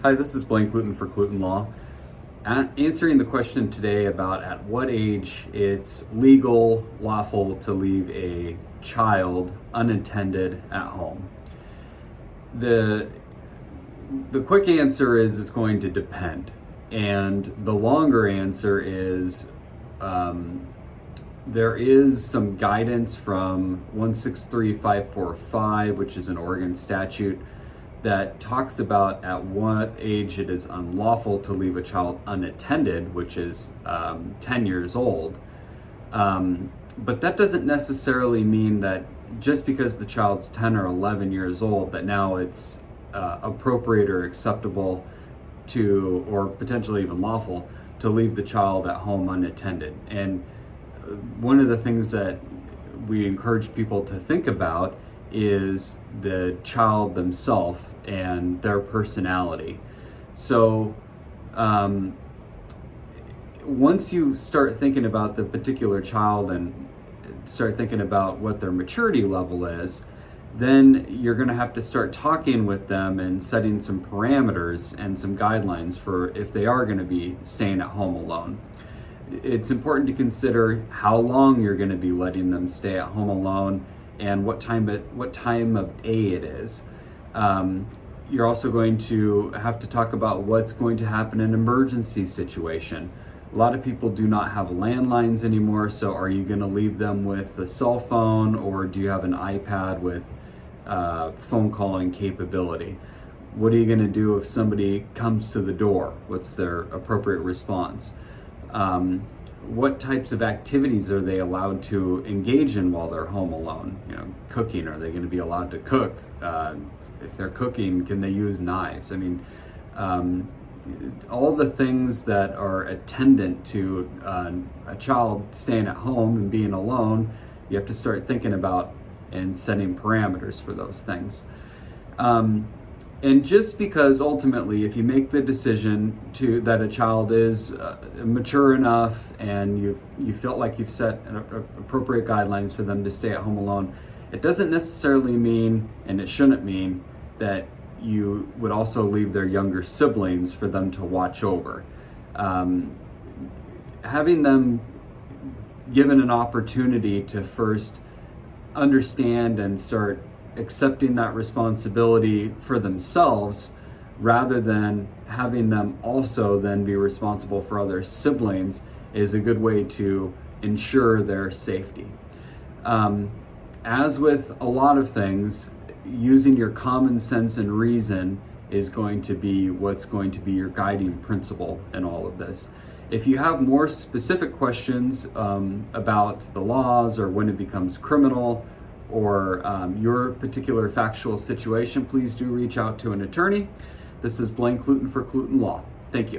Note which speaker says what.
Speaker 1: Hi, this is Blaine Cluten for Cluten Law. Answering the question today about at what age it's legal, lawful to leave a child unattended at home. The quick answer is it's going to depend. And the longer answer is there is some guidance from 163545, which is an Oregon statute, that talks about at what age it is unlawful to leave a child unattended, which is 10 years old. But that doesn't necessarily mean that just because the child's 10 or 11 years old, that now it's appropriate or acceptable to, or potentially even lawful, to leave the child at home unattended. And one of the things that we encourage people to think about is the child themselves and their personality. So once you start thinking about the particular child and start thinking about what their maturity level is, then you're going to have to start talking with them and setting some parameters and some guidelines for if they are going to be staying at home alone. It's important to consider how long you're going to be letting them stay at home alone and what time of day it is. You're also going to have to talk about what's going to happen in an emergency situation. A lot of people do not have landlines anymore, so are you going to leave them with a cell phone, or do you have an iPad with phone calling capability? What are you going to do if somebody comes to the door? What's their appropriate response? What types of activities are they allowed to engage in while they're home alone? Cooking, are they going to be allowed to cook? If they're cooking, can they use knives? I mean, all the things that are attendant to a child staying at home and being alone, you have to start thinking about and setting parameters for those things. And just because ultimately, if you make the decision that a child is mature enough and you feel like you've set appropriate guidelines for them to stay at home alone, it doesn't necessarily mean, and it shouldn't mean, that you would also leave their younger siblings for them to watch over. Having them given an opportunity to first understand and start accepting that responsibility for themselves, rather than having them also then be responsible for other siblings, is a good way to ensure their safety. As with a lot of things, using your common sense and reason is going to be what's going to be your guiding principle in all of this. If you have more specific questions about the laws or when it becomes criminal, or your particular factual situation, please do reach out to an attorney. This is Blaine Cluten for Cluten Law. Thank you.